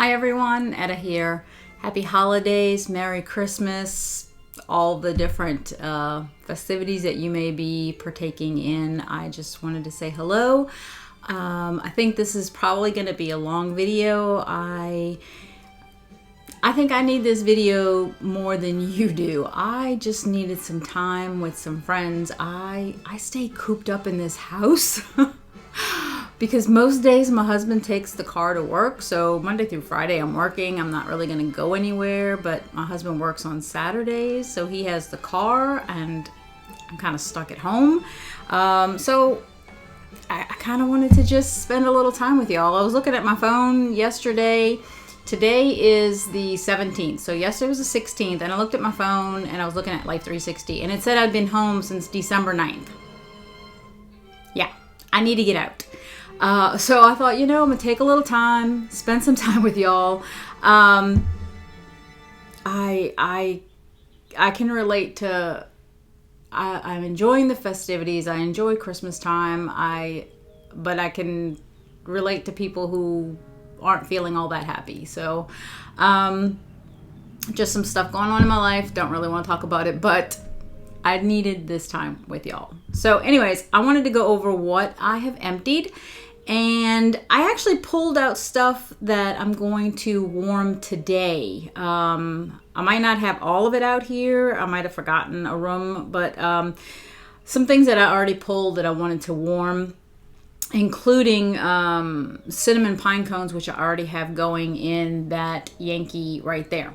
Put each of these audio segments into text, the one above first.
Hi everyone, Etta here. Happy holidays, Merry Christmas, all the different festivities that you may be partaking in. I just wanted to say hello. I think this is probably going to be a long video. I think I need this video more than you do. I just needed some time with some friends. I stay cooped up in this house because most days my husband takes the car to work. So Monday through Friday I'm working. I'm not really going to go anywhere, but my husband works on Saturdays, so he has the car and I'm kind of stuck at home. So I kind of wanted to just spend a little time with y'all. I was looking at my phone yesterday. Today is the 17th, so yesterday was the 16th, and I looked at my phone and I was looking at Life 360, and it said I'd been home since December 9th. Yeah, I need to get out. So I thought, I'm gonna take a little time, spend some time with y'all. I can relate to. I'm enjoying the festivities. I enjoy Christmas time. But I can relate to people who aren't feeling all that happy. So just some stuff going on in my life. Don't really want to talk about it, but I needed this time with y'all. So anyways, I wanted to go over what I have emptied, and I actually pulled out stuff that I'm going to warm today. I might not have all of it out here. I might have forgotten a room, but some things that I already pulled that I wanted to warm, including cinnamon pine cones, which I already have going in that Yankee right there.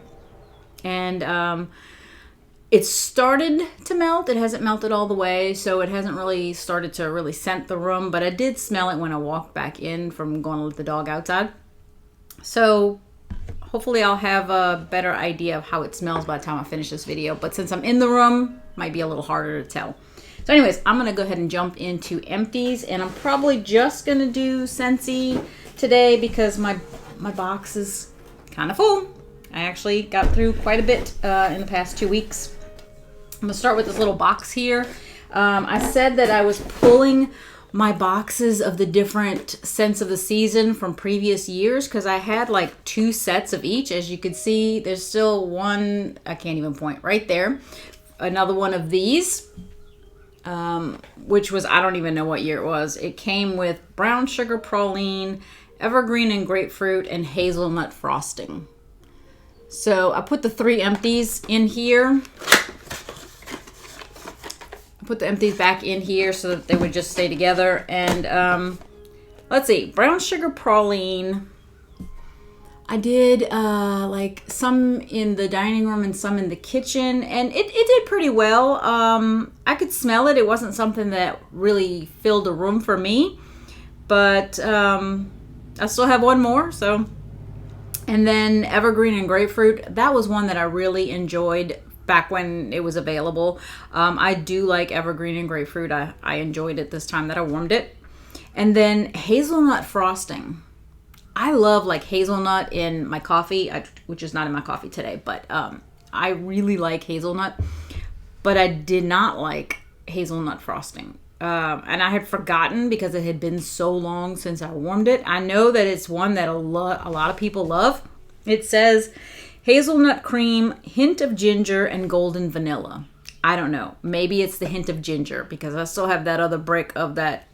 And it started to melt. It hasn't melted all the way, so it hasn't really started to really scent the room, but I did smell it when I walked back in from going to let the dog outside. So hopefully I'll have a better idea of how it smells by the time I finish this video, but since I'm in the room, it might be a little harder to tell. So anyways, I'm going to go ahead and jump into empties, and I'm probably just going to do Scentsy today because my box is kind of full. I actually got through quite a bit in the past 2 weeks. I'm going to start with this little box here. I said that I was pulling my boxes of the different scents of the season from previous years because I had like 2 sets of each. As you can see, there's still one, I can't even point, right there. Another one of these. Which was, I don't even know what year it was. It came with brown sugar praline, evergreen and grapefruit, and hazelnut frosting. So I put the 3 empties in here. I put the empties back in here so that they would just stay together. And let's see, brown sugar praline. I did like some in the dining room and some in the kitchen, and it did pretty well. I could smell it. It wasn't something that really filled a room for me, but I still have one more. So, and then evergreen and grapefruit. That was one that I really enjoyed back when it was available. I do like evergreen and grapefruit. I enjoyed it this time that I warmed it. And then hazelnut frosting. I love like hazelnut in my coffee, which is not in my coffee today, but I really like hazelnut, but I did not like hazelnut frosting. And I had forgotten because it had been so long since I warmed it. I know that it's one that a lot of people love. It says hazelnut cream, hint of ginger, and golden vanilla. I don't know. Maybe it's the hint of ginger because I still have that other brick of that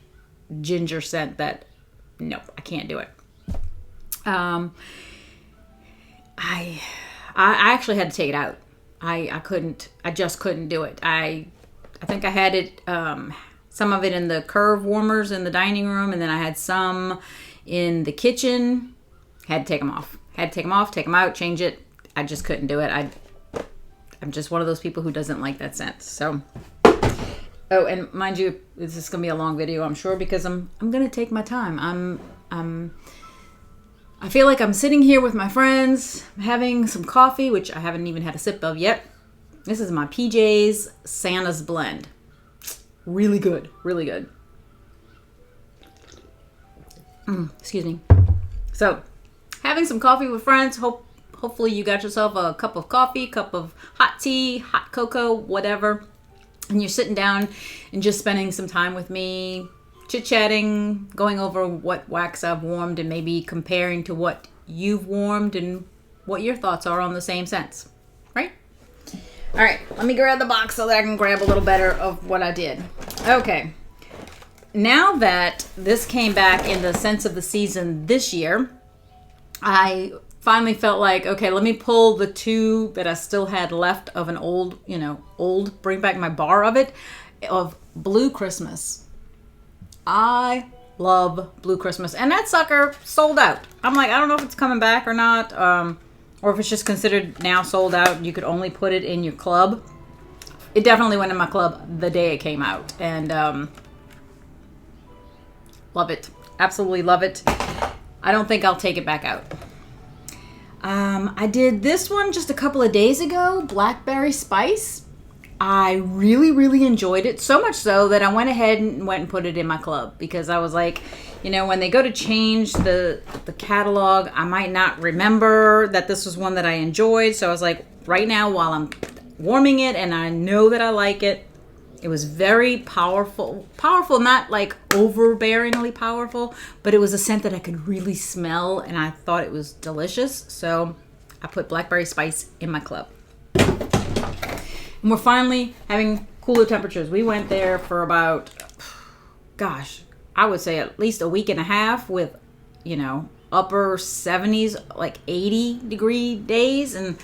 ginger scent that, nope, I can't do it. I actually had to take it out. I just couldn't do it. I think I had it, some of it in the curve warmers in the dining room, and then I had some in the kitchen. Had to take them off, take them out, change it. I just couldn't do it. I'm just one of those people who doesn't like that scent. So, oh, and mind you, this is going to be a long video, I'm sure, because I'm going to take my time. I feel like I'm sitting here with my friends, having some coffee, which I haven't even had a sip of yet. This is my PJ's Santa's Blend. Really good, really good. Excuse me. So, having some coffee with friends. Hopefully you got yourself a cup of coffee, cup of hot tea, hot cocoa, whatever. And you're sitting down and just spending some time with me, chit-chatting, going over what wax I've warmed and maybe comparing to what you've warmed and what your thoughts are on the same scents, right? All right, let me grab the box so that I can grab a little better of what I did. Okay, now that this came back in the scents of the season this year, I finally felt like, okay, let me pull the two that I still had left of an old, bring back my bar of Blue Christmas. I love Blue Christmas, and that sucker sold out. I'm like, I don't know if it's coming back or not, or if it's just considered now sold out. You could only put it in your club. It definitely went in my club the day it came out, and love it. Absolutely love it. I don't think I'll take it back out. I did this one just a couple of days ago, Blackberry Spice. I really, really enjoyed it, so much so that I went ahead and went and put it in my club, because I was like, when they go to change the catalog, I might not remember that this was one that I enjoyed. So I was like, right now, while I'm warming it and I know that I like it, it was very powerful, not like overbearingly powerful, but it was a scent that I could really smell, and I thought it was delicious. So I put Blackberry Spice in my club. And we're finally having cooler temperatures. We went there for about, I would say at least a week and a half with, upper 70s, like 80-degree days, and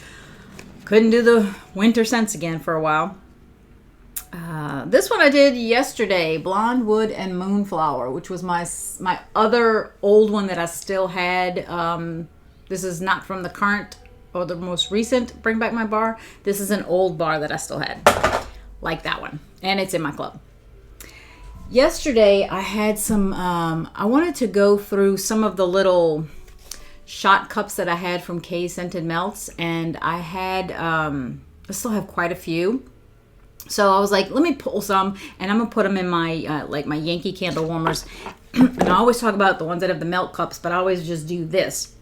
couldn't do the winter scents again for a while. This one I did yesterday, Blonde Wood and Moonflower, which was my other old one that I still had. This is not from the current or the most recent Bring Back My Bar. This is an old bar that I still had, like that one, and it's in my club. Yesterday I had some, I wanted to go through some of the little shot cups that I had from Kay's Scented Melts, and I still have quite a few. So I was like, let me pull some, and I'm gonna put them in my my Yankee candle warmers. And I always talk about the ones that have the melt cups, but I always just do this.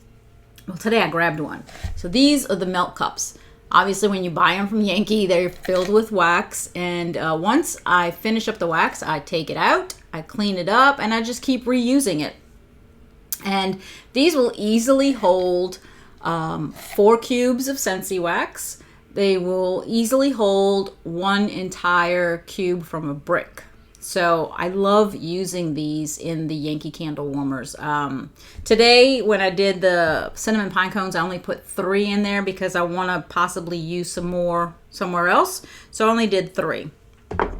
Well, today I grabbed one. So these are the melt cups. Obviously, when you buy them from Yankee, they're filled with wax. And once I finish up the wax, I take it out, I clean it up, and I just keep reusing it. And these will easily hold 4 cubes of Scentsy wax. They will easily hold 1 entire cube from a brick. So I love using these in the Yankee candle warmers. Today, when I did the cinnamon pine cones, I only put 3 in there because I want to possibly use some more somewhere else. So I only did 3. All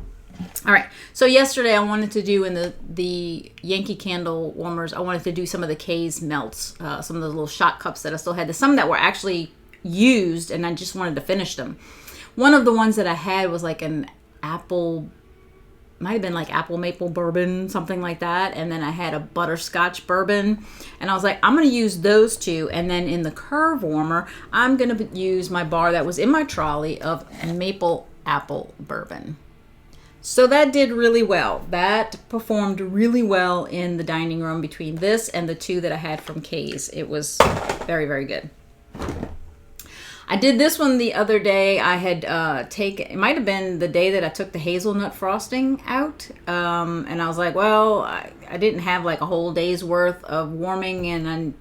right. So yesterday, I wanted to do in the Yankee candle warmers, I wanted to do some of the Kay's melts, some of the little shot cups that I still had. There's some that were actually used, and I just wanted to finish them. One of the ones that I had was like an apple, might have been like apple maple bourbon, something like that. And then I had a butterscotch bourbon, and I was like, I'm going to use those 2. And then in the curve warmer, I'm going to use my bar that was in my trolley of maple apple bourbon. So that did really well. That performed really well in the dining room between this and the 2 that I had from Kay's. It was very, very good. I did this one the other day. I had it might have been the day that I took the hazelnut frosting out. And I was like, well, I didn't have like a whole day's worth of warming, and I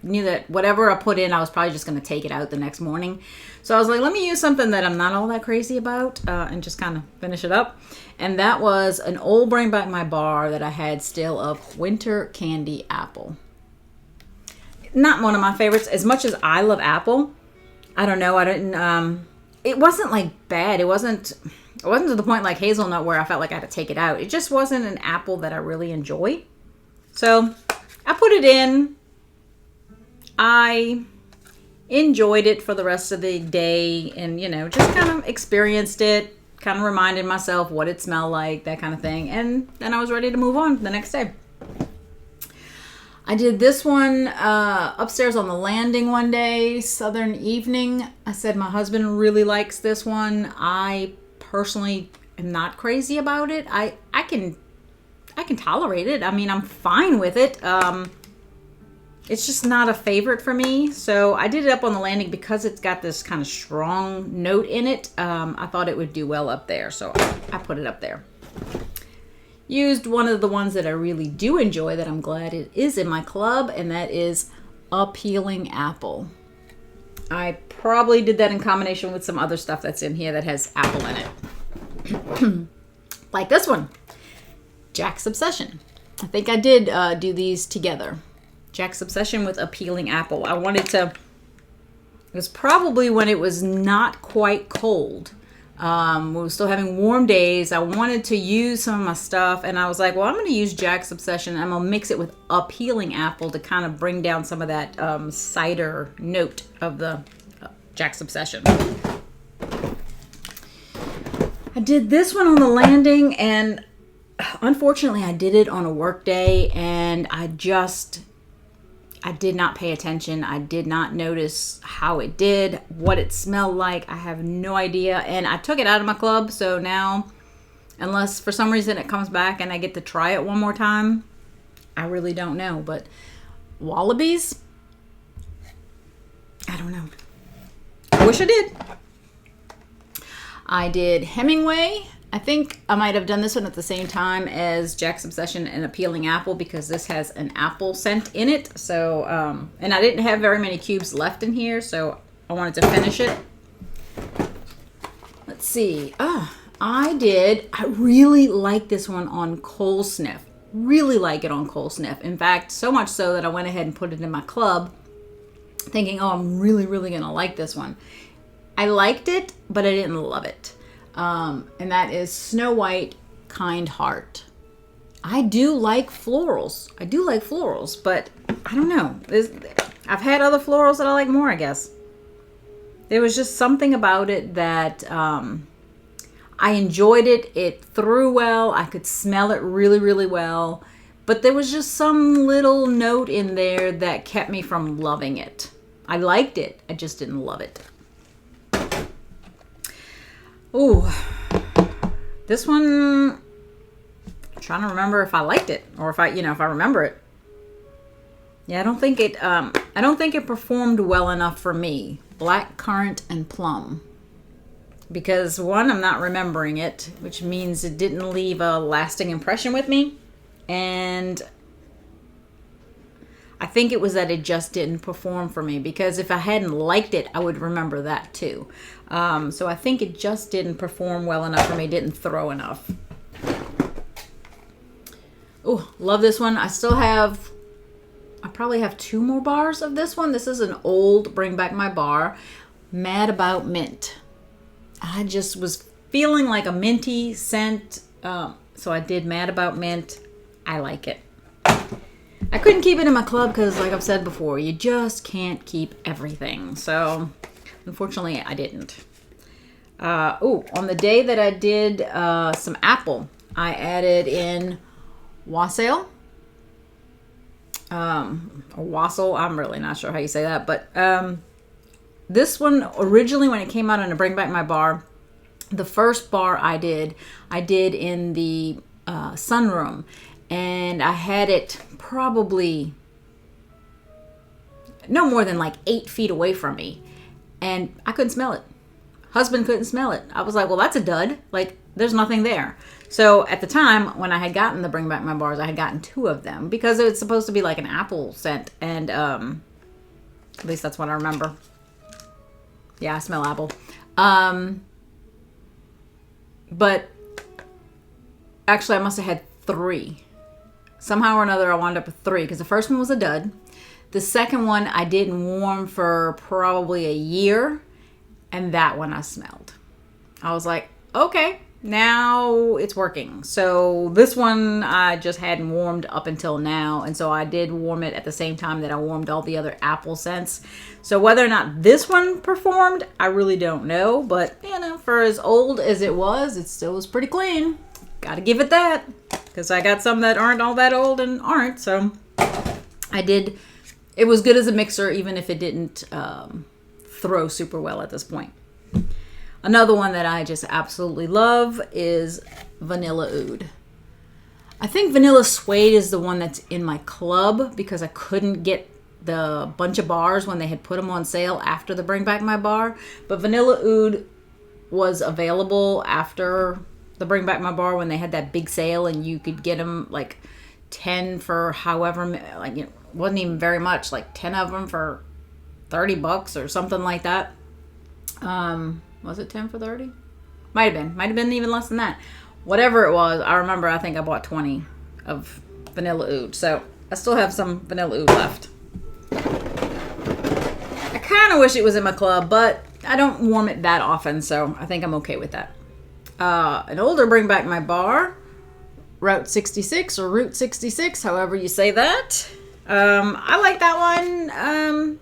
knew that whatever I put in, I was probably just going to take it out the next morning. So I was like, let me use something that I'm not all that crazy about and just kind of finish it up. And that was an old Bring Back My Bar that I had still of Winter Candy Apple. Not one of my favorites. As much as I love apple, I don't know. I didn't. It wasn't like bad. It wasn't to the point like hazelnut where I felt like I had to take it out. It just wasn't an apple that I really enjoy. So I put it in. I enjoyed it for the rest of the day, and just kind of experienced it. Kind of reminded myself what it smelled like, that kind of thing, and then I was ready to move on the next day. I did this one upstairs on the landing one day, Southern Evening. I said my husband really likes this one. I personally am not crazy about it. I can tolerate it. I mean, I'm fine with it. It's just not a favorite for me. So I did it up on the landing because it's got this kind of strong note in it. I thought it would do well up there, so I put it up there. Used one of the ones that I really do enjoy that I'm glad it is in my club, and that is Appealing Apple. I probably did that in combination with some other stuff that's in here that has apple in it. Like this one, Jack's Obsession. I think I did do these together. Jack's Obsession with Appealing Apple. I wanted to, it was probably when it was not quite cold. We were still having warm days. I wanted to use some of my stuff, and I was like, well, I'm going to use Jack's Obsession. I'm going to mix it with Appealing Apple to kind of bring down some of that cider note of the Jack's Obsession. I did this one on the landing, and unfortunately I did it on a work day, and I did not pay attention. I did not notice how it did, what it smelled like. I have no idea. And I took it out of my club. So now, unless for some reason it comes back and I get to try it one more time, I really don't know. But Wallabies, I don't know. I wish I did. I did Hemingway. I think I might have done this one at the same time as Jack's Obsession and Appealing Apple because this has an apple scent in it. So, and I didn't have very many cubes left in here, so I wanted to finish it. Let's see. I really like this one on Coal Sniff. Really like it on Coal Sniff. In fact, so much so that I went ahead and put it in my club thinking, oh, I'm really, really going to like this one. I liked it, but I didn't love it. And that is Snow White Kind Heart. I do like florals. But I don't know. I've had other florals that I like more, I guess. There was just something about it that I enjoyed it. It threw well. I could smell it really, really well. But there was just some little note in there that kept me from loving it. I liked it. I just didn't love it. Ooh, this one, I'm trying to remember if I liked it or if I remember it. Yeah, I don't think it performed well enough for me. Black Currant and Plum. Because one, I'm not remembering it, which means it didn't leave a lasting impression with me. And I think it was that it just didn't perform for me, because if I hadn't liked it, I would remember that too. So I think it just didn't perform well enough for me, didn't throw enough. Oh, love this one. I probably have 2 more bars of this one. This is an old Bring Back My Bar, Mad About Mint. I just was feeling like a minty scent, so I did Mad About Mint. I like it. I couldn't keep it in my club because, like I've said before, you just can't keep everything. So, unfortunately, I didn't. On the day that I did some apple, I added in wassail. Or wassail, I'm really not sure how you say that. But this one, originally when it came out on a Bring Back My Bar, the first bar I did in the sunroom. And I had it probably no more than like 8 feet away from me. And I couldn't smell it. Husband couldn't smell it. I was like, well, that's a dud. Like, there's nothing there. So at the time, when I had gotten the Bring Back My Bars, I had gotten 2 of them. Because it's supposed to be like an apple scent. And at least that's what I remember. Yeah, I smell apple. But actually, I must have had 3. Somehow or another, I wound up with 3 because the first one was a dud. The second one I didn't warm for probably a year, and that one I smelled. I was like, okay, now it's working. So this one I just hadn't warmed up until now, and so I did warm it at the same time that I warmed all the other apple scents. So whether or not this one performed, I really don't know, but for as old as it still was pretty clean. Gotta give it that, because I got some that aren't all that old and aren't. So it was good as a mixer, even if it didn't throw super well at this point. Another one that I just absolutely love is Vanilla Oud. I think Vanilla Suede is the one that's in my club because I couldn't get the bunch of bars when they had put them on sale after the Bring Back My Bar. But Vanilla Oud was available after the Bring Back My Bar when they had that big sale and you could get them like 10 for however, like, wasn't even very much, like 10 of them for $30 or something like that. Was it 10 for 30? Might have been even less than that. Whatever it was, I remember I think I bought 20 of vanilla oud. So I still have some vanilla oud left. I kind of wish it was in my club, but I don't warm it that often, so I think I'm okay with that. An older Bring Back My Bar, Route 66 or Route 66, however you say that. I like that one.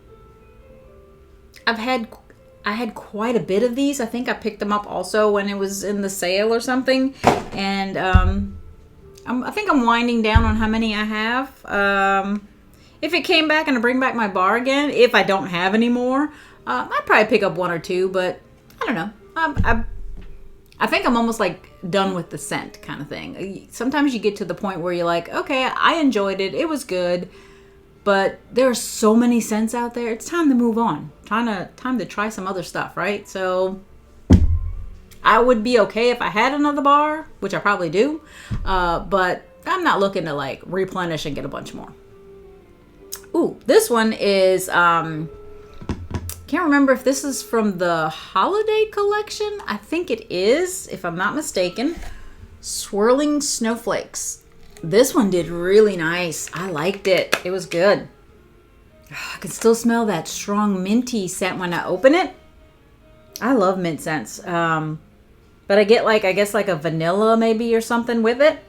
I had quite a bit of these. I think I picked them up also when it was in the sale or something. And I think I'm winding down on how many I have. If it came back and I bring back my bar again, if I don't have any more, I'd probably pick up one or two. But I don't know. I think I'm almost like done with the scent kind of thing. Sometimes you get to the point where you're like, okay, I enjoyed it. It was good. But there are so many scents out there. It's time to move on. Time to try some other stuff, right? So I would be okay if I had another bar, which I probably do. But I'm not looking to like replenish and get a bunch more. Ooh, this one is, can't remember if this is from the holiday collection. I think it is, if I'm not mistaken. Swirling Snowflakes. This one did really nice. I liked it. It was good. I can still smell that strong minty scent when I open it. I love mint scents. But I get like, I guess like a vanilla maybe or something with it.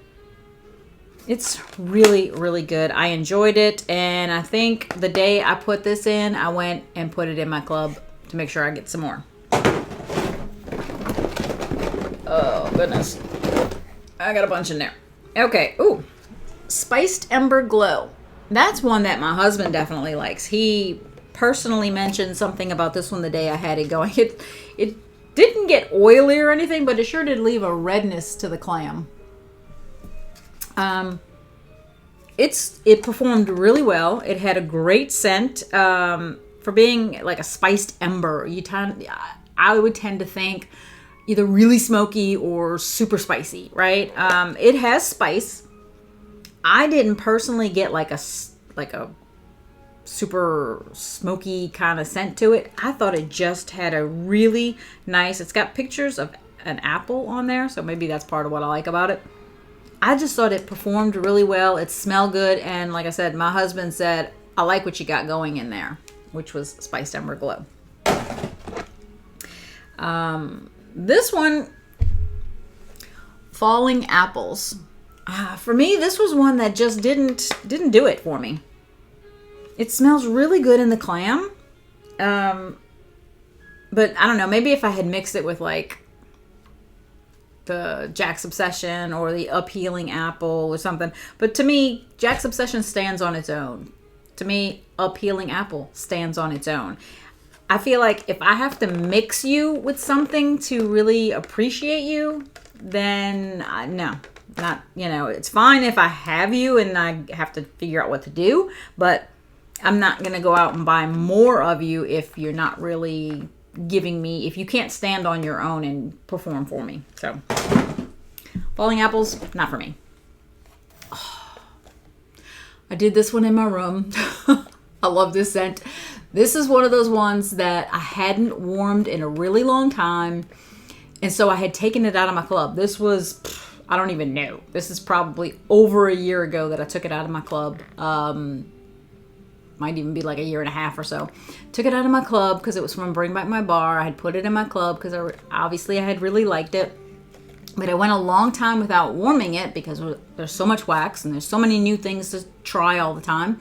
It's really, really good. I enjoyed it. And I think the day I put this in, I went and put it in my club to make sure I get some more. Oh, goodness. I got a bunch in there. Okay. Ooh. Spiced Ember Glow. That's one that my husband definitely likes. He personally mentioned something about this one the day I had it going. It didn't get oily or anything, but it sure did leave a redness to the clam. It performed really well. It had a great scent. For being like a spiced ember, I would tend to think either really smoky or super spicy, right? It has spice. I didn't personally get like a super smoky kind of scent to it. I thought it just had a really nice, it's got pictures of an apple on there, so maybe that's part of what I like about it. I just thought it performed really well. It smelled good, and like I said, my husband said, I like what you got going in there, which was Spiced Ember Glow. This one, Falling Apples. For me, this was one that just didn't do it for me. It smells really good in the clam. But I don't know, maybe if I had mixed it with like the Jack's Obsession or the Uphealing Apple or something. But to me, Jack's Obsession stands on its own. To me, Uphealing Apple stands on its own. I feel like if I have to mix you with something to really appreciate you, then no. Not, it's fine if I have you and I have to figure out what to do, but I'm not going to go out and buy more of you if you're not really giving me, if you can't stand on your own and perform for me. So, Falling Apples, not for me. Oh, I did this one in my room. I love this scent. This is one of those ones that I hadn't warmed in a really long time, and so I had taken it out of my club. This was, I don't even know. This is probably over a year ago that I took it out of my club. Might even be like a year and a half or so. Took it out of my club because it was from Bring Back My Bar. I had put it in my club because obviously I had really liked it. But I went a long time without warming it because there's so much wax and there's so many new things to try all the time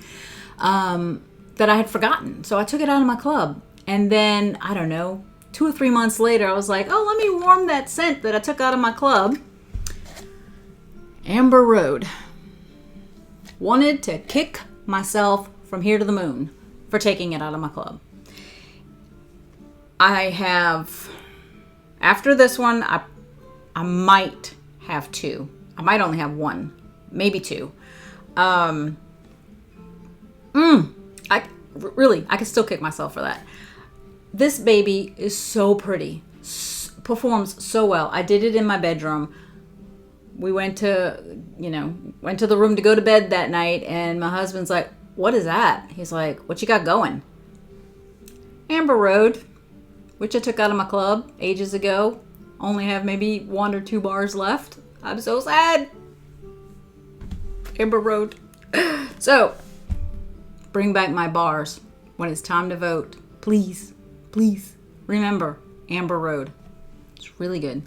that I had forgotten. So I took it out of my club. And then, I don't know, 2 or 3 months later, I was like, oh, let me warm that scent that I took out of my club. Amber Road. Wanted to kick myself from here to the moon for taking it out of my club. I have, after this one, I might have 2. I might only have 1, maybe 2. I can still kick myself for that. This baby is so pretty, performs so well. I did it in my bedroom. we went to the room to go to bed that night, and my husband's like, what is that? He's like, what you got going? Amber Road, which I took out of my club ages ago. Only have maybe 1 or 2 bars left. I'm so sad. Amber Road. So, bring back my bars when it's time to vote. Please, please remember Amber Road. It's really good.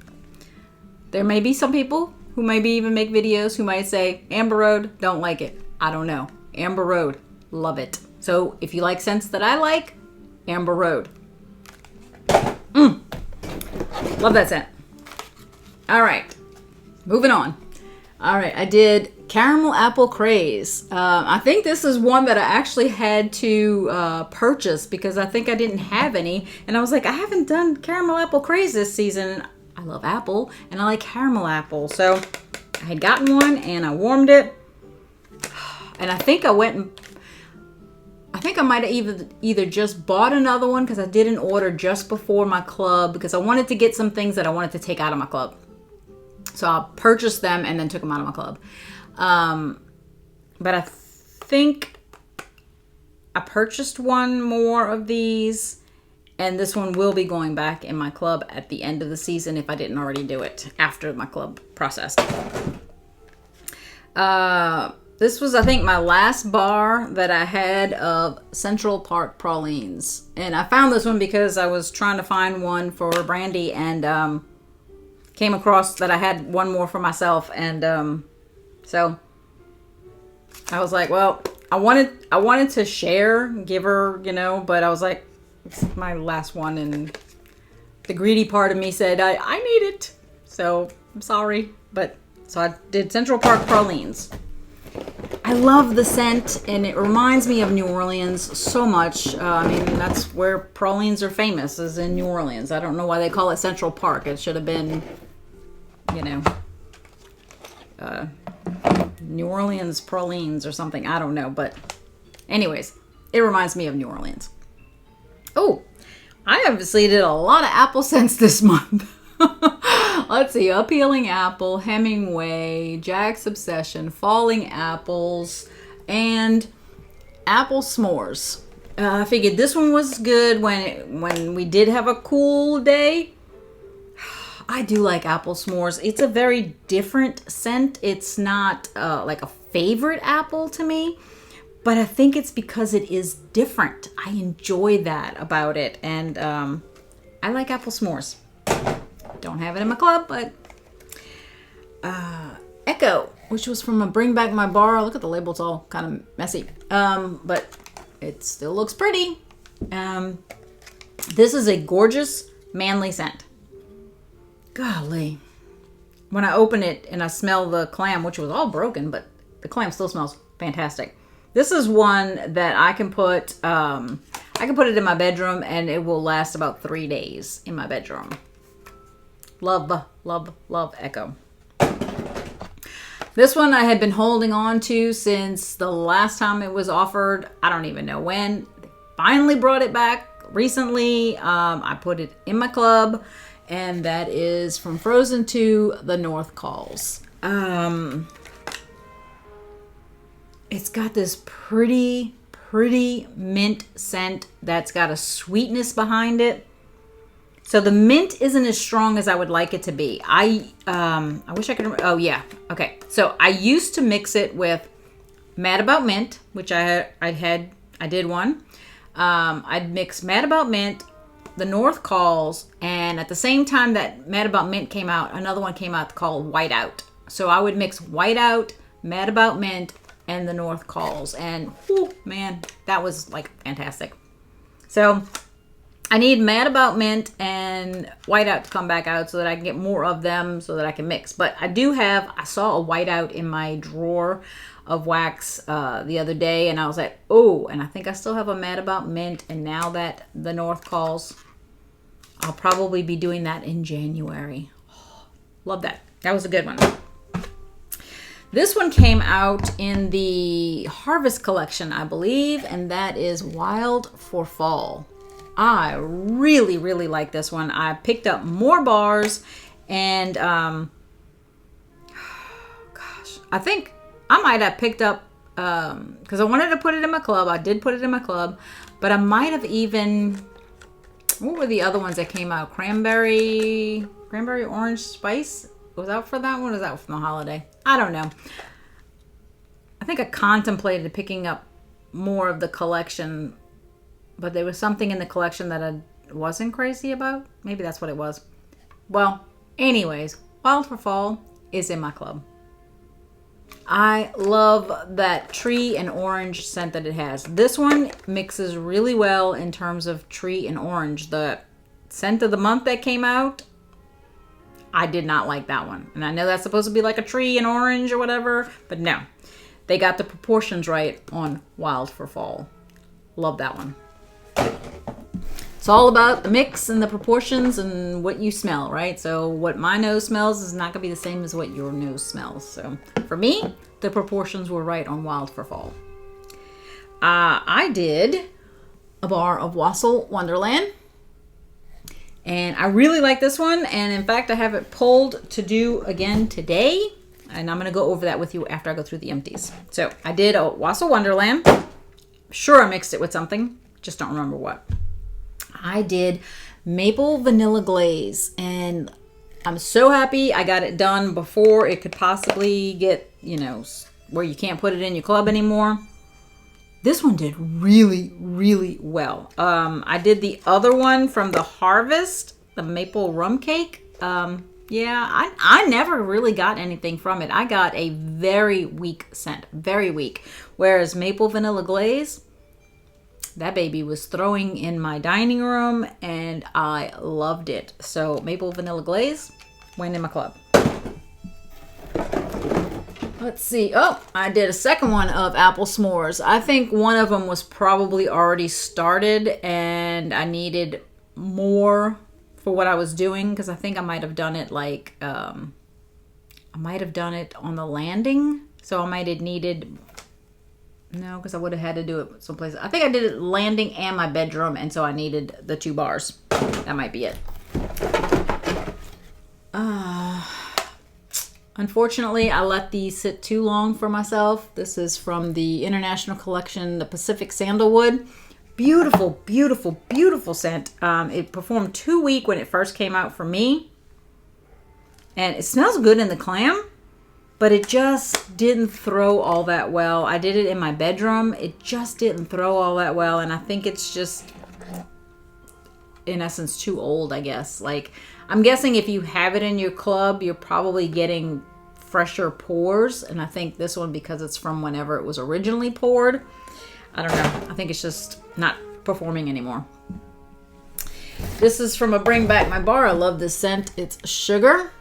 There may be some people who maybe even make videos who might say, Amber Road, don't like it. I don't know. Amber Road, love it. So if you like scents that I like, Amber Road. Love that scent. All right, moving on. All right, I did Caramel Apple Craze. I think this is one that I actually had to purchase because I think I didn't have any. And I was like, I haven't done Caramel Apple Craze this season. I love apple and I like caramel apple. So I had gotten one and I warmed it. And I think I might have either just bought another one because I did an order just before my club because I wanted to get some things that I wanted to take out of my club. So I purchased them and then took them out of my club. But I think I purchased one more of these, and this one will be going back in my club at the end of the season if I didn't already do it after my club process. This was, I think, my last bar that I had of Central Park pralines. And I found this one because I was trying to find one for Brandy and came across that I had one more for myself. And so I was like, well, I wanted to share, give her, but I was like, it's my last one. And the greedy part of me said, I need it. So I'm sorry. So I did Central Park pralines. I love the scent, and it reminds me of New Orleans so much. I mean, that's where pralines are famous, is in New Orleans. I don't know why they call it Central Park. It should have been, New Orleans pralines or something. I don't know, but anyways, it reminds me of New Orleans. Oh, I obviously did a lot of apple scents this month. Let's see, Appealing Apple, Hemingway, Jack's Obsession, Falling Apples, and Apple S'mores. I figured this one was good when we did have a cool day. I do like Apple S'mores. It's a very different scent. It's not like a favorite apple to me, but I think it's because it is different. I enjoy that about it, and I like Apple S'mores. Don't have it in my club, but Echo, which was from a Bring Back My Bar. Look at the label, it's all kind of messy, but it still looks pretty. This is a gorgeous manly scent. Golly, when I open it and I smell the clam, which was all broken, but the clam still smells fantastic. This is one that I can put it in my bedroom and it will last about 3 days in my bedroom. Love, love, love Echo. This one I had been holding on to since the last time it was offered. I don't even know when. They finally brought it back recently. I put it in my club, and that is from Frozen 2, The North Calls. It's got this pretty mint scent that's got a sweetness behind it. So the mint isn't as strong as I would like it to be. I wish I could remember. Oh yeah. Okay. So I used to mix it with Mad About Mint, which I did one. I'd mix Mad About Mint, The North Calls, and at the same time that Mad About Mint came out, another one came out called Whiteout. So I would mix Whiteout, Mad About Mint, and The North Calls, and whew, man, that was like fantastic. So I need Mad About Mint and Whiteout to come back out so that I can get more of them so that I can mix. But I saw a Whiteout in my drawer of wax the other day, and I was like, oh, and I think I still have a Mad About Mint, and now that The North Calls, I'll probably be doing that in January. Oh, love that. That was a good one. This one came out in the Harvest collection, I believe, and that is Wild for Fall. I really, really like this one. I picked up more bars, and I think I might have picked up, because I wanted to put it in my club. I did put it in my club, but I might have even, what were the other ones that came out? Cranberry orange spice? Was out for that one? Or was that from the holiday? I don't know. I think I contemplated picking up more of the collection, but there was something in the collection that I wasn't crazy about. Maybe that's what it was. Well, anyways, Wild for Fall is in my club. I love that tree and orange scent that it has. This one mixes really well in terms of tree and orange. The scent of the month that came out, I did not like that one. And I know that's supposed to be like a tree and orange or whatever, but no. They got the proportions right on Wild for Fall. Love that one. It's all about the mix and the proportions and what you smell, right? So what my nose smells is not going to be the same as what your nose smells. So for me, the proportions were right on Wild for Fall. I did a bar of Wassail Wonderland. And I really like this one. And in fact, I have it pulled to do again today. And I'm going to go over that with you after I go through the empties. So I did a Wassail Wonderland. Sure, I mixed it with something. Just don't remember what. I did Maple Vanilla Glaze. And I'm so happy I got it done before it could possibly get, where you can't put it in your club anymore. This one did really, really well. I did the other one from the Harvest, the Maple Rum Cake. I never really got anything from it. I got a very weak scent, very weak. Whereas Maple Vanilla Glaze, that baby was throwing in my dining room and I loved it. So Maple Vanilla Glaze went in my club. Let's see. Oh, I did a second one of apple s'mores. I think one of them was probably already started and I needed more for what I was doing, because I think I might have done it I might have done it on the landing. So I might have needed, no, because I would have had to do it someplace. I think I did it landing and my bedroom, and so I needed the 2 bars. That might be it. Unfortunately, I let these sit too long for myself. This is from the International Collection, the Pacific Sandalwood. Beautiful, beautiful, beautiful scent. It performed too weak when it first came out for me. And it smells good in the clam, but it just didn't throw all that well. I did it in my bedroom. It just didn't throw all that well. And I think it's just, in essence, too old, I guess. I'm guessing if you have it in your club, you're probably getting fresher pours. And I think this one, because it's from whenever it was originally poured, I don't know. I think it's just not performing anymore. This is from a Bring Back My Bar. I love this scent. It's Sugar.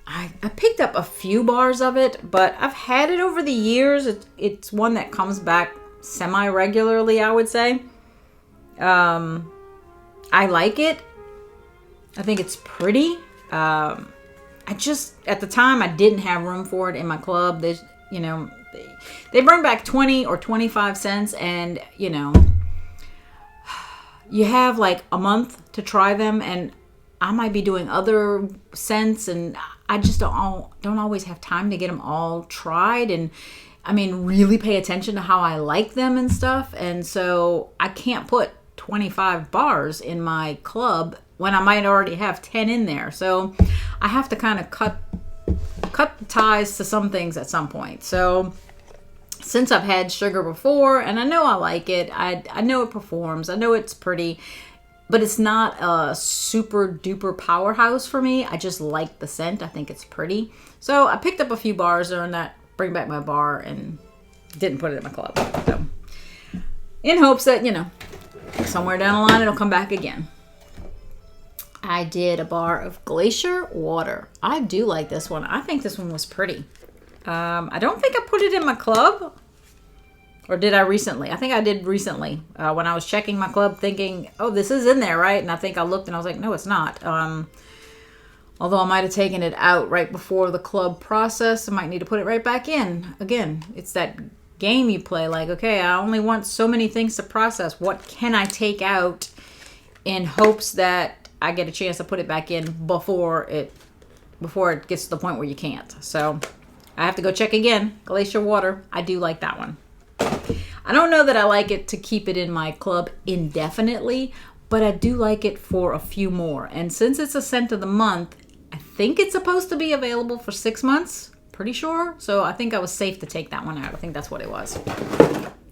I picked up a few bars of it, but I've had it over the years. It's one that comes back semi-regularly, I would say. I like it. I think it's pretty. I just, at the time, I didn't have room for it in my club. They bring back 20 or 25 cents, and, you have like a month to try them, and I might be doing other scents, and I just don't always have time to get them all tried, and really pay attention to how I like them and stuff. And so I can't put 25 bars in my club when I might already have 10 in there. So I have to kind of cut the ties to some things at some point. So since I've had Sugar before, and I know I like it, I know it performs, I know it's pretty, but it's not a super duper powerhouse for me. I just like the scent. I think it's pretty. So I picked up a few bars during that Bring Back My Bar and didn't put it in my club. So in hopes that, somewhere down the line it'll come back again. I did a bar of Glacier Water. I do like this one. I think this one was pretty. I don't think I put it in my club. Or did I recently? I think I did recently when I was checking my club thinking, oh, this is in there, right? And I think I looked and I was like, no, it's not. Although I might have taken it out right before the club process. I might need to put it right back in. Again, it's that game you play. Like, okay, I only want so many things to process. What can I take out in hopes that I get a chance to put it back in before it gets to the point where you can't. So I have to go check again. Glacier Water. I do like that one. I don't know that I like it to keep it in my club indefinitely, but I do like it for a few more. And since it's a scent of the month, I think it's supposed to be available for 6 months. Pretty sure. So I think I was safe to take that one out. I think that's what it was.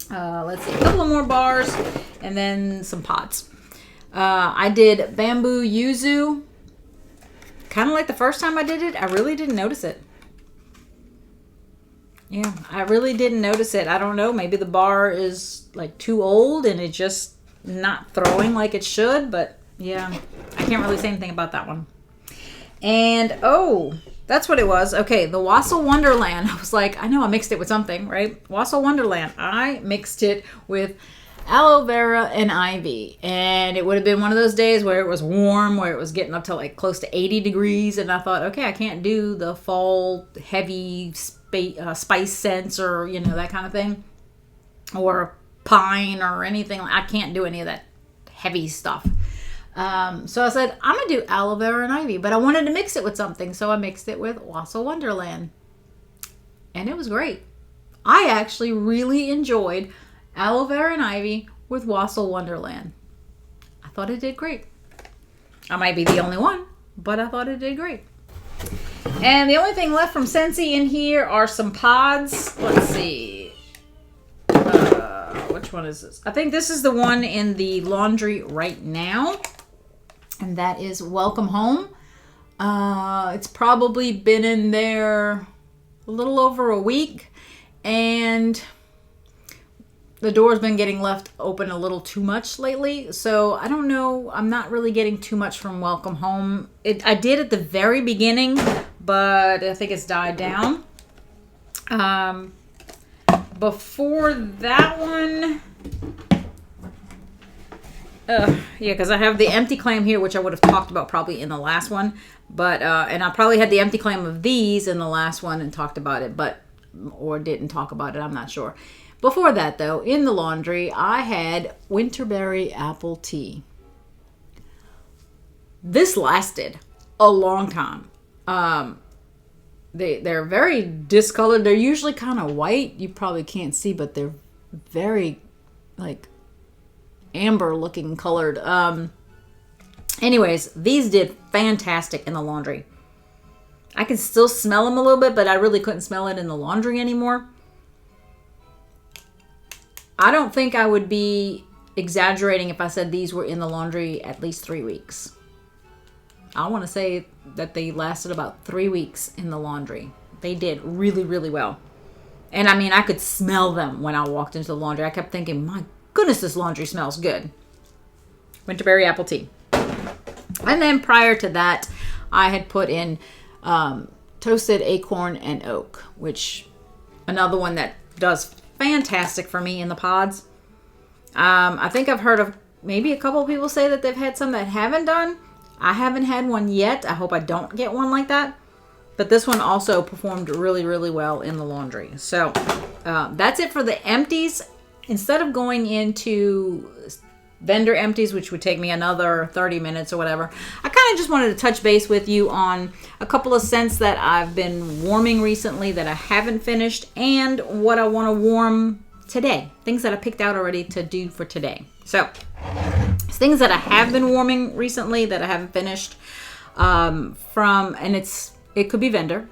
Let's see. A couple of more bars and then some pods. I did Bamboo Yuzu. Kind of like the first time I did it, I really didn't notice it. Yeah, I really didn't notice it. I don't know. Maybe the bar is like too old and it's just not throwing like it should. But yeah, I can't really say anything about that one. And oh, that's what it was. Okay, the Wassail Wonderland. I was like, I know I mixed it with something, right? Wassail Wonderland. I mixed it with aloe vera and ivy. And it would have been one of those days where it was warm, where it was getting up to like close to 80 degrees. And I thought, okay, I can't do the fall heavy spice scents or, you know, that kind of thing. Or pine or anything. I can't do any of that heavy stuff. So I said, I'm going to do aloe vera and ivy. But I wanted to mix it with something. So I mixed it with Wassail Wonderland. And it was great. I actually really enjoyed aloe vera and ivy with Wassail Wonderland. I thought it did great. I might be the only one, but I thought it did great. And the only thing left from Scentsy in here are some pods. Let's see. Which one is this? I think this is the one in the laundry right now. And that is Welcome Home. It's probably been in there a little over a week. And the door's been getting left open a little too much lately. So I don't know. I'm not really getting too much from Welcome Home. I did at the very beginning, but I think it's died down. Before that one, yeah, because I have the empty clam here, which I would have talked about probably in the last one. But and I probably had the empty clam of these in the last one and talked about it, or didn't talk about it. I'm not sure. Before that, though, in the laundry, I had Winterberry Apple Tea. This lasted a long time. They're very discolored. They're usually kind of white. You probably can't see, but they're very, like, amber-looking colored. Anyways, these did fantastic in the laundry. I can still smell them a little bit, but I really couldn't smell it in the laundry anymore. I don't think I would be exaggerating if I said these were in the laundry at least 3 weeks. I want to say that they lasted about 3 weeks in the laundry. They did really, really well. And I mean, I could smell them when I walked into the laundry. I kept thinking, my goodness, this laundry smells good. Winterberry Apple Tea. And then prior to that, I had put in Toasted Acorn and Oak, which another one that does fantastic for me in the pods. I think I've heard of maybe a couple of people say that they've had some that haven't done. I haven't had one yet. I hope I don't get one like that. But this one also performed really, really well in the laundry. So that's it for the empties. Instead of going into vendor empties, which would take me another 30 minutes or whatever, I kind of just wanted to touch base with you on a couple of scents that I've been warming recently that I haven't finished, and what I want to warm today. Things that I picked out already to do for today. So, things that I have been warming recently that I haven't finished, and it could be vendor.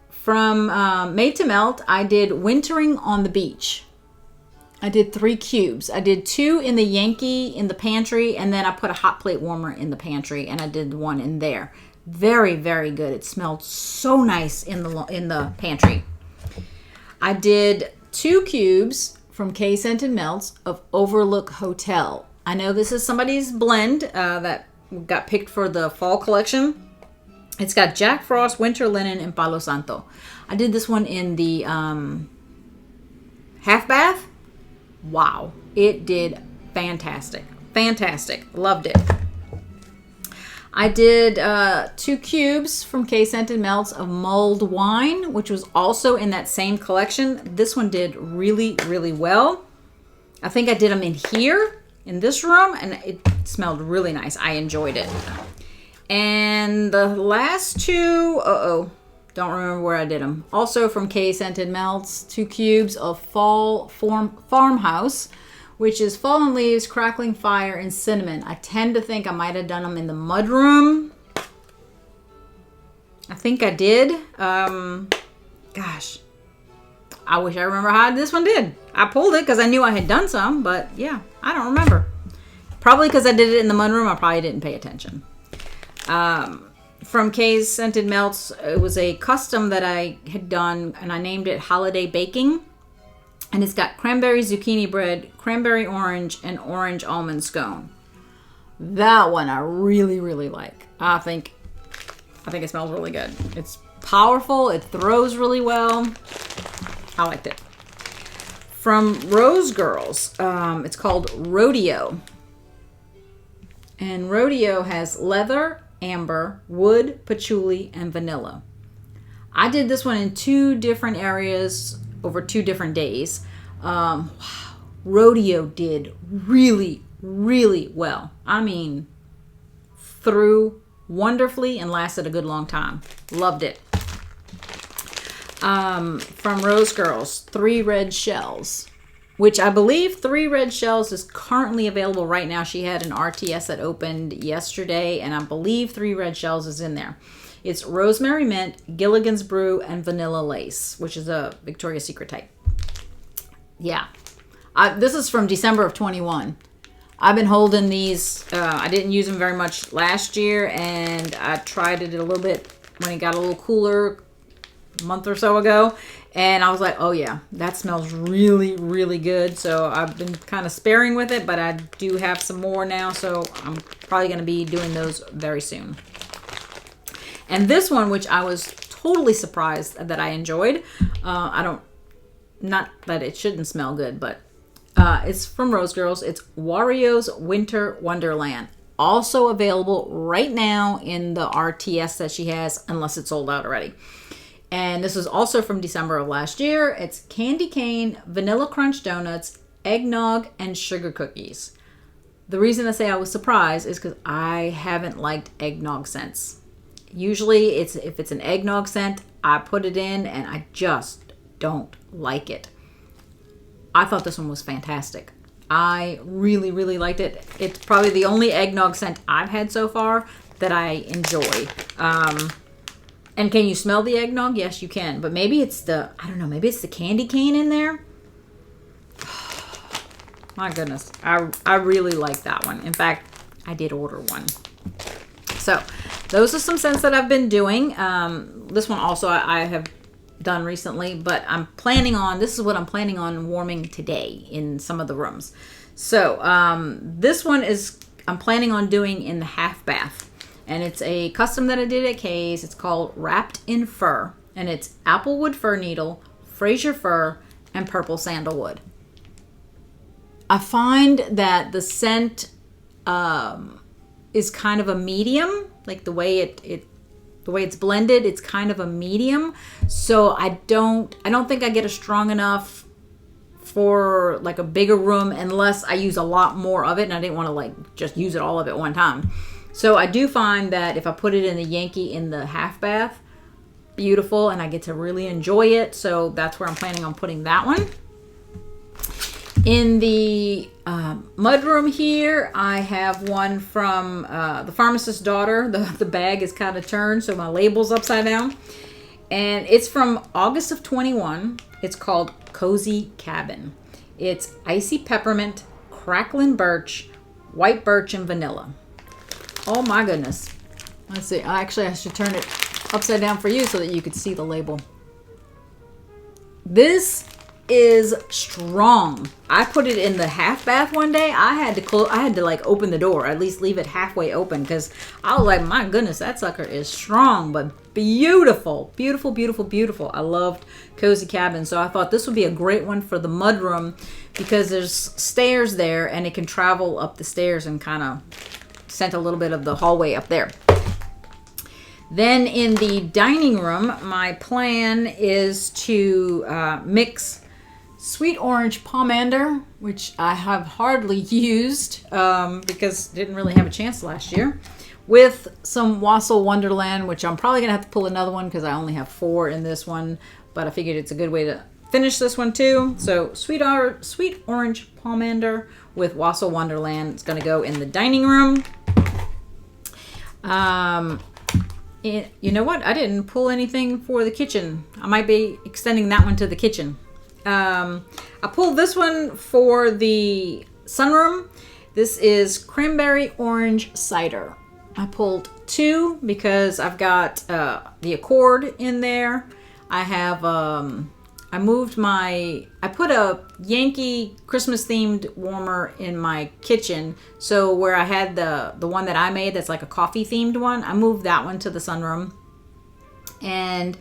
From Made to Melt, I did Wintering on the Beach. I did 3 cubes. I did 2 in the Yankee in the pantry, and then I put a hot plate warmer in the pantry, and I did 1 in there. Very, very good. It smelled so nice in the pantry. I did 2 cubes from K Scented Melts of Overlook Hotel. I know this is somebody's blend that got picked for the fall collection. It's got Jack Frost, Winter Linen, and Palo Santo. I did this one in the half bath. Wow, it did fantastic. Fantastic. Loved it. I did 2 cubes from K Scented Melts of Mulled Wine, which was also in that same collection. This one did really, really well. I think I did them in here, in this room, and it smelled really nice. I enjoyed it. And the last 2, Don't remember where I did them. Also from K Scented Melts, 2 cubes of Fall Farmhouse, which is fallen leaves, crackling fire, and cinnamon. I tend to think I might have done them in the mudroom. I think I did. Gosh, I wish I remember how this one did. I pulled it because I knew I had done some, but yeah, I don't remember. Probably because I did it in the mudroom, I probably didn't pay attention. From Kay's Scented Melts, it was a custom that I had done, and I named it Holiday Baking. And it's got cranberry zucchini bread, cranberry orange, and orange almond scone. That one I really, really like. I think it smells really good. It's powerful. It throws really well. I liked it. From Rose Girls, it's called Rodeo. And Rodeo has leather, amber, wood, patchouli, and vanilla. I did this one in 2 different areas over 2 different days. Wow. Rodeo did really, really well. I mean, threw wonderfully and lasted a good long time. Loved it. From Rose Girls, 3 red shells, which I believe 3 red shells is currently available right now. She had an RTS that opened yesterday, and I believe 3 red shells is in there. It's rosemary mint, Gilligan's brew, and vanilla lace, which is a Victoria's Secret type. Yeah. This is from December of 21. I've been holding these. I didn't use them very much last year, and I tried it a little bit when it got a little cooler a month or so ago. And I was like, oh yeah, that smells really, really good. So I've been kind of sparing with it, but I do have some more now. So I'm probably going to be doing those very soon. And this one, which I was totally surprised that I enjoyed. Not that it shouldn't smell good, but it's from Rose Girls. It's Wario's Winter Wonderland. Also available right now in the RTS that she has, unless it's sold out already. And this was also from December of last year. It's candy cane, vanilla crunch donuts, eggnog, and sugar cookies. The reason I say I was surprised is because I haven't liked eggnog scents. Usually, if it's an eggnog scent, I put it in and I just don't like it. I thought this one was fantastic. I really, really liked it. It's probably the only eggnog scent I've had so far that I enjoy. And can you smell the eggnog? Yes, you can. But maybe it's maybe it's the candy cane in there. My goodness. I really like that one. In fact, I did order one. So those are some scents that I've been doing. This one also I have done recently, but this is what I'm planning on warming today in some of the rooms. So this one I'm planning on doing in the half bath. And it's a custom that I did at Kay's. It's called Wrapped in Fur. And it's applewood fir needle, Fraser fir, and purple sandalwood. I find that the scent is kind of a medium. Like the way it's blended, it's kind of a medium. So I don't think I get a strong enough for like a bigger room unless I use a lot more of it, and I didn't want to like just use it all of it one time. So I do find that if I put it in the Yankee in the half bath, beautiful, and I get to really enjoy it. So that's where I'm planning on putting that one. In the mudroom here, I have one from the Pharmacist's Daughter. The bag is kind of turned, so my label's upside down. And it's from August of 21. It's called Cozy Cabin. It's icy peppermint, crackling birch, white birch, and vanilla. Oh my goodness. Let's see. Actually, I should turn it upside down for you so that you could see the label. This is strong. I put it in the half bath one day. I had to like open the door, at least leave it halfway open, because I was like, my goodness, that sucker is strong, but beautiful, beautiful, beautiful, beautiful. I loved Cozy Cabin, so I thought this would be a great one for the mudroom because there's stairs there and it can travel up the stairs and kind of scent a little bit of the hallway up there. Then in the dining room, my plan is to mix Sweet Orange Pomander, which I have hardly used because didn't really have a chance last year, with some Wassail Wonderland, which I'm probably going to have to pull another one because I only have 4 in this one. But I figured it's a good way to finish this one too. So Sweet Orange Pomander with Wassail Wonderland. It's going to go in the dining room. You know what? I didn't pull anything for the kitchen. I might be extending that one to the kitchen. I pulled this one for the sunroom. This is Cranberry Orange Cider. I pulled 2 because I've got the Accord in there. I have, I put a Yankee Christmas themed warmer in my kitchen. So where I had the one that I made that's like a coffee themed one, I moved that one to the sunroom. And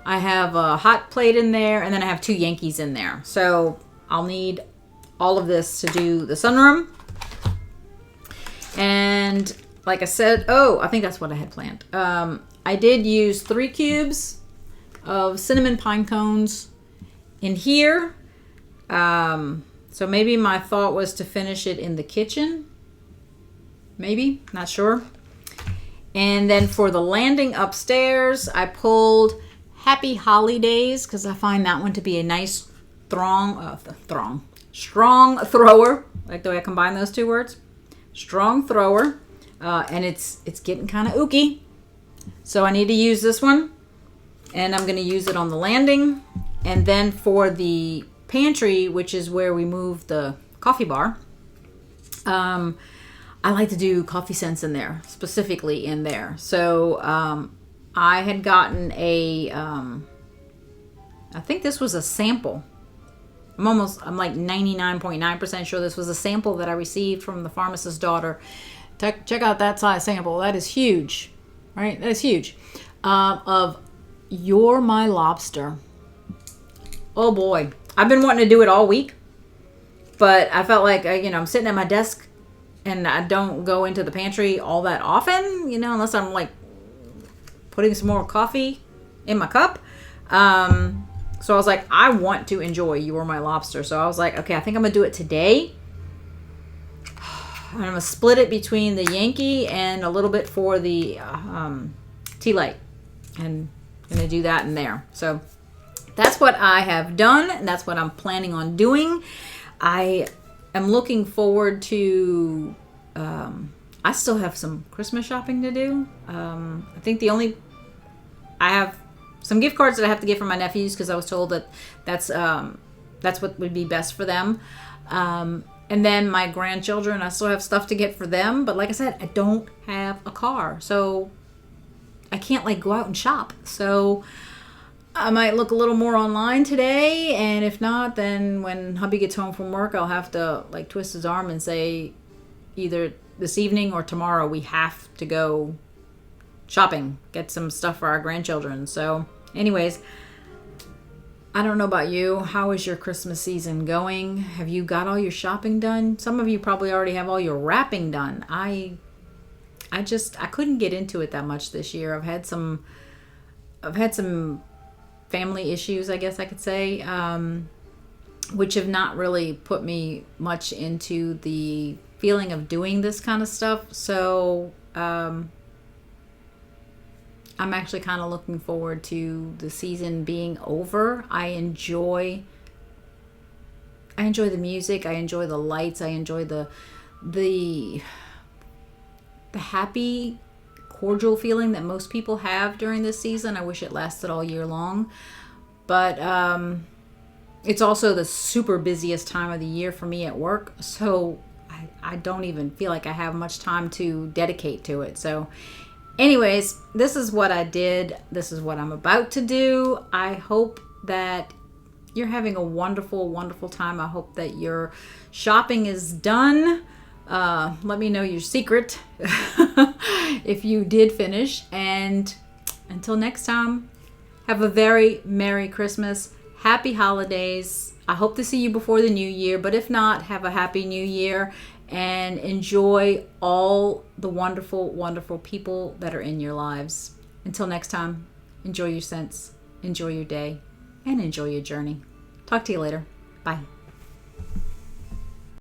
I have a hot plate in there, and then I have 2 Yankees in there. So I'll need all of this to do the sunroom. And like I said, I think that's what I had planned. I did use 3 cubes of cinnamon pine cones in here. So maybe my thought was to finish it in the kitchen. Maybe, not sure. And then for the landing upstairs, I pulled Happy Holidays because I find that one to be a nice strong thrower. Like the way I combine those 2 words. Strong thrower. And it's getting kind of ooky. So I need to use this one. And I'm going to use it on the landing. And then for the pantry, which is where we move the coffee bar, I like to do coffee scents in there, specifically in there. So I had gotten I think this was a sample. I'm like 99.9% sure this was a sample that I received from the pharmacist's daughter. Check out that size sample. That is huge, right? That is huge. Of You're My Lobster. Oh boy. I've been wanting to do it all week, but I felt like, I'm sitting at my desk and I don't go into the pantry all that often, unless I'm like putting some more coffee in my cup. So I was like, I want to enjoy You're My Lobster. So I was like, okay, I think I'm going to do it today. I'm going to split it between the Yankee and a little bit for the tea light. And I'm going to do that in there. So that's what I have done. And that's what I'm planning on doing. I am looking forward to... I still have some Christmas shopping to do. I think I have some gift cards that I have to get for my nephews because I was told that that's what would be best for them. And then my grandchildren, I still have stuff to get for them. But like I said, I don't have a car. So I can't go out and shop. So I might look a little more online today. And if not, then when hubby gets home from work, I'll have to twist his arm and say either this evening or tomorrow we have to go shopping, get some stuff for our grandchildren. So anyways, I don't know about you. How is your Christmas season going? Have you got all your shopping done? Some of you probably already have all your wrapping done. I couldn't get into it that much this year. I've had some family issues, I guess I could say, which have not really put me much into the feeling of doing this kind of stuff. So I'm actually kind of looking forward to the season being over. I enjoy the music. I enjoy the lights. I enjoy the happy, cordial feeling that most people have during this season. I wish it lasted all year long. But it's also the super busiest time of the year for me at work. So I don't even feel like I have much time to dedicate to it. So anyways, this is what I did. This is what I'm about to do. I hope that you're having a wonderful, wonderful time. I hope that your shopping is done. Let me know your secret if you did finish. And until next time, have a very Merry Christmas. Happy holidays. I hope to see you before the new year. But if not, have a Happy New Year. And enjoy all the wonderful, wonderful people that are in your lives. Until next time, enjoy your scents, enjoy your day, and enjoy your journey. Talk to you later. Bye.